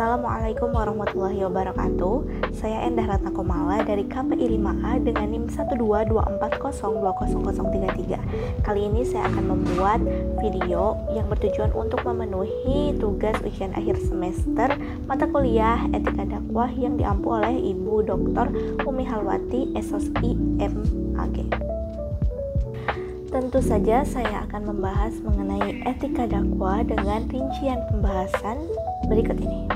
Assalamualaikum warahmatullahi wabarakatuh. Saya Endah Ratna Komala dari KPI 5A dengan NIM 12240200033. Kali ini saya akan membuat video yang bertujuan untuk memenuhi tugas ujian akhir semester mata kuliah Etika Dakwah yang diampu oleh Ibu Dr. Umi Halwati, SOSI MAG. Tentu saja saya akan membahas mengenai etika dakwah dengan rincian pembahasan berikut ini.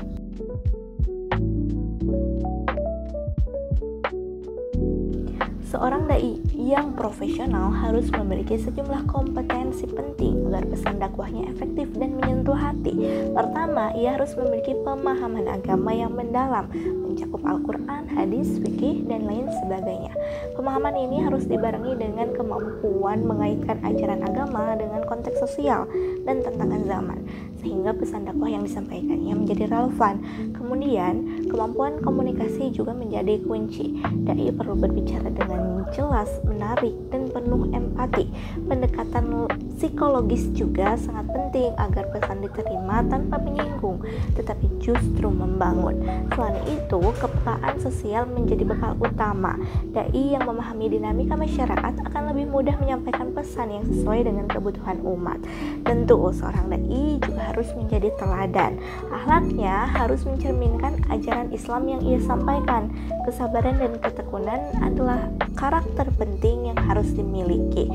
Seorang dai yang profesional harus memiliki sejumlah kompetensi penting agar pesan dakwahnya efektif dan menyentuh hati. Pertama, ia harus memiliki pemahaman agama yang mendalam, mencakup Al-Quran, hadis, fikih, dan lain sebagainya. Pemahaman ini harus dibarengi dengan kemampuan mengaitkan ajaran agama dengan konteks sosial dan tantangan zaman, sehingga pesan dakwah yang disampaikannya menjadi relevan. Kemudian, kemampuan komunikasi juga menjadi kunci. Dai perlu berbicara dengan jelas, menarik, dan penuh empati. Pendekatan psikologis juga sangat penting agar pesan diterima tanpa menyinggung, tetapi justru membangun. Selain itu, kepekaan sosial menjadi bekal utama. Dai yang memahami dinamika masyarakat akan lebih mudah menyampaikan pesan yang sesuai dengan kebutuhan umat. Tentu, seorang dai juga harus menjadi teladan. Akhlaknya harus mencerminkan ajaran Islam yang ia sampaikan. Kesabaran dan ketekunan adalah karakter penting yang harus dimiliki,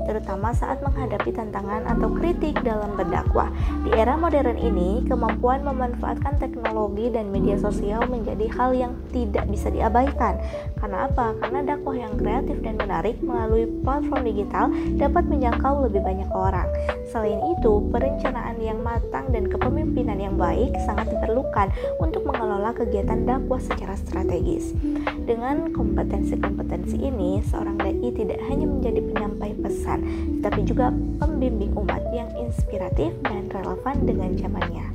terutama saat menghadapi tantangan atau kritik dalam berdakwah. Di era modern ini, kemampuan memanfaatkan teknologi dan media sosial menjadi hal yang tidak bisa diabaikan. Karena apa? Karena dakwah yang kreatif dan menarik melalui platform digital dapat menjangkau lebih banyak orang. Selain itu, perencanaan yang matang dan kepemimpinan yang baik sangat diperlukan untuk mengelola kegiatan dakwah secara strategis. Dengan kompetensi-kompetensi ini, seorang dai tidak hanya menjadi penyampai pesan, tetapi juga pembimbing umat yang inspiratif dan relevan dengan zamannya.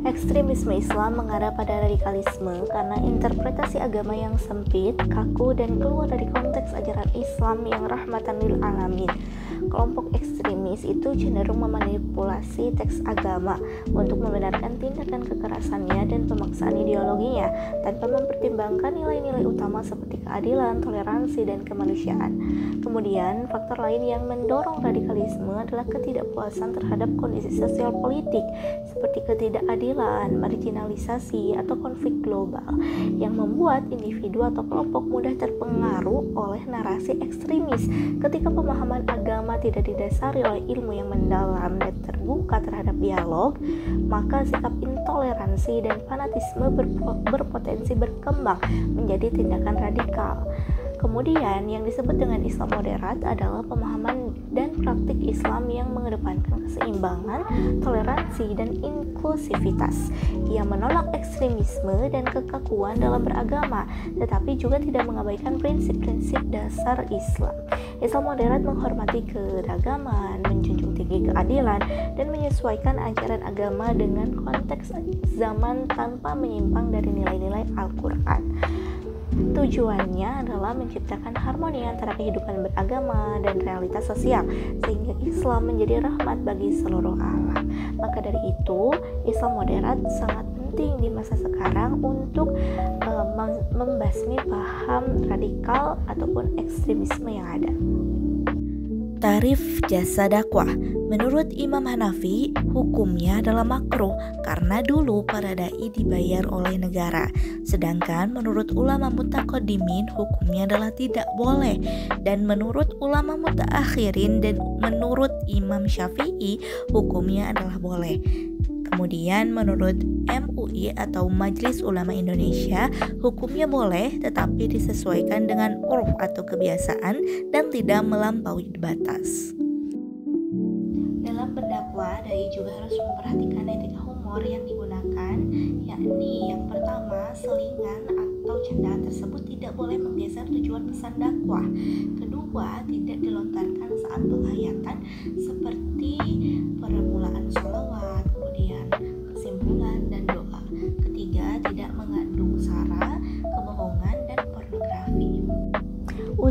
Ekstremisme Islam mengarah pada radikalisme karena interpretasi agama yang sempit, kaku, dan keluar dari konteks ajaran Islam yang rahmatan lil alamin. Kelompok ekstremis itu cenderung memanipulasi teks agama untuk membenarkan tindakan kekerasannya dan pemaksaan ideologinya tanpa mempertimbangkan nilai-nilai utama seperti keadilan, toleransi, dan kemanusiaan. Kemudian, faktor lain yang mendorong radikalisme adalah ketidakpuasan terhadap kondisi sosial politik seperti ketidakadilan, marginalisasi, atau konflik global yang membuat individu atau kelompok mudah terpengaruh oleh narasi ekstremis. Ketika pemahaman agama tidak didasari oleh ilmu yang mendalam dan terbuka terhadap dialog, maka sikap intoleransi dan fanatisme berpotensi berkembang menjadi tindakan radikal. Kemudian, yang disebut dengan Islam moderat adalah pemahaman dan praktik Islam yang mengedepankan keseimbangan, toleransi, dan inklusivitas. Ia menolak ekstremisme dan kekakuan dalam beragama, tetapi juga tidak mengabaikan prinsip-prinsip dasar Islam. Islam moderat menghormati keragaman, menjunjung tinggi keadilan, dan menyesuaikan ajaran agama dengan konteks zaman tanpa menyimpang dari nilai-nilai Al-Quran. Tujuannya adalah menciptakan harmoni antara kehidupan beragama dan realitas sosial, sehingga Islam menjadi rahmat bagi seluruh alam. Maka dari itu, Islam moderat sangat penting di masa sekarang untuk membasmi paham radikal ataupun ekstremisme yang ada. Tarif jasa dakwah. Menurut Imam Hanafi, hukumnya adalah makruh karena dulu para dai dibayar oleh negara. Sedangkan menurut ulama mutaqaddimin, hukumnya adalah tidak boleh. Dan menurut ulama mutaakhirin dan menurut Imam Syafi'i, hukumnya adalah boleh. Kemudian menurut MUI atau Majelis Ulama Indonesia, hukumnya boleh tetapi disesuaikan dengan urf atau kebiasaan dan tidak melampaui batas. Dalam berdakwah, dai juga harus memperhatikan etika humor yang digunakan, yakni yang pertama, selingan atau candaan tersebut tidak boleh menggeser tujuan pesan dakwah. Kedua, tidak dilontarkan saat penghayatan seperti permulaan sholawat, kemudian kesimpulan dan doa. Ketiga, tidak mengandung sara, kebohongan, dan pornografi.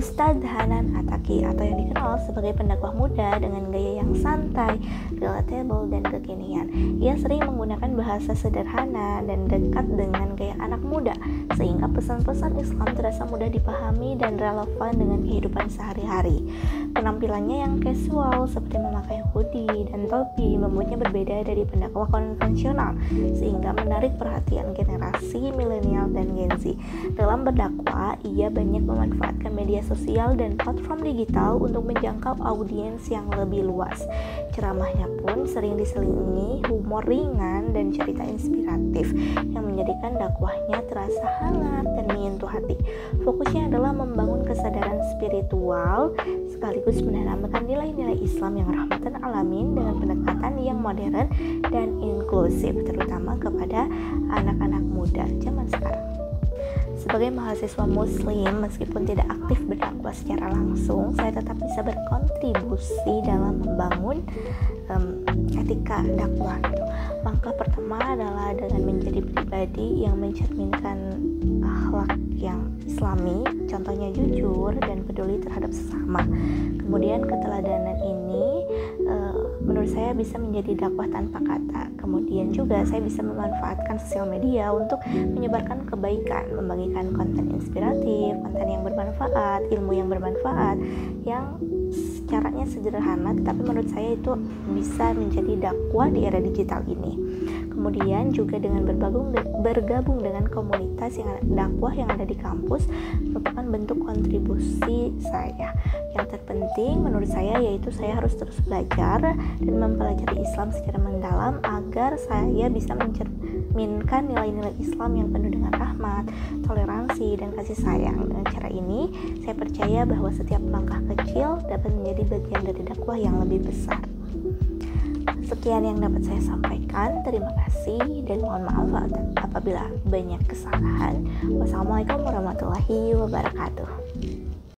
Ustadz Hanan Attaqi atau yang dikenal sebagai pendakwah muda dengan gaya yang santai, relatable, dan kekinian. Ia sering menggunakan bahasa sederhana dan dekat dengan gaya anak muda, sehingga pesan-pesan Islam terasa mudah dipahami dan relevan dengan kehidupan sehari-hari. Penampilannya yang casual seperti memakai hoodie dan topi membuatnya berbeda dari pendakwah konvensional, sehingga menarik perhatian generasi milenial dan Gen Z. Dalam berdakwah, ia banyak memanfaatkan media sosial dan platform digital untuk menjangkau audiens yang lebih luas. Ceramahnya pun sering diselingi humor ringan dan cerita inspiratif yang menjadikan dakwahnya terasa hangat dan menyentuh hati. Fokusnya adalah membangun kesadaran spiritual sekaligus menanamkan nilai-nilai Islam yang rahmatan alamin dengan pendekatan yang modern dan inklusif, terutama kepada anak-anak muda zaman sekarang. Sebagai mahasiswa muslim, meskipun tidak aktif berdakwah secara langsung, saya tetap bisa berkontribusi dalam membangun etika dakwah. Langkah pertama adalah dengan menjadi pribadi yang mencerminkan akhlak yang islami, contohnya jujur dan peduli terhadap sesama. Kemudian keteladanan ini menurut saya bisa menjadi dakwah tanpa kata. Kemudian juga saya bisa memanfaatkan sosial media untuk menyebarkan kebaikan, membagikan konten inspiratif, konten yang bermanfaat, ilmu yang bermanfaat, yang caranya sederhana tetapi menurut saya itu bisa menjadi dakwah di era digital ini. Kemudian juga dengan bergabung dengan komunitas yang dakwah yang ada di kampus merupakan bentuk kontribusi saya. Yang terpenting menurut saya yaitu saya harus terus belajar dan mempelajari Islam secara mendalam agar saya bisa mencerminkan nilai-nilai Islam yang penuh dengan rahmat, toleransi, dan kasih sayang. Dengan cara ini saya percaya bahwa setiap langkah kecil dapat menjadi bagian dari dakwah yang lebih besar. Sekian yang dapat saya sampaikan. Terima kasih dan mohon maaf apabila banyak kesalahan. Wassalamualaikum warahmatullahi wabarakatuh.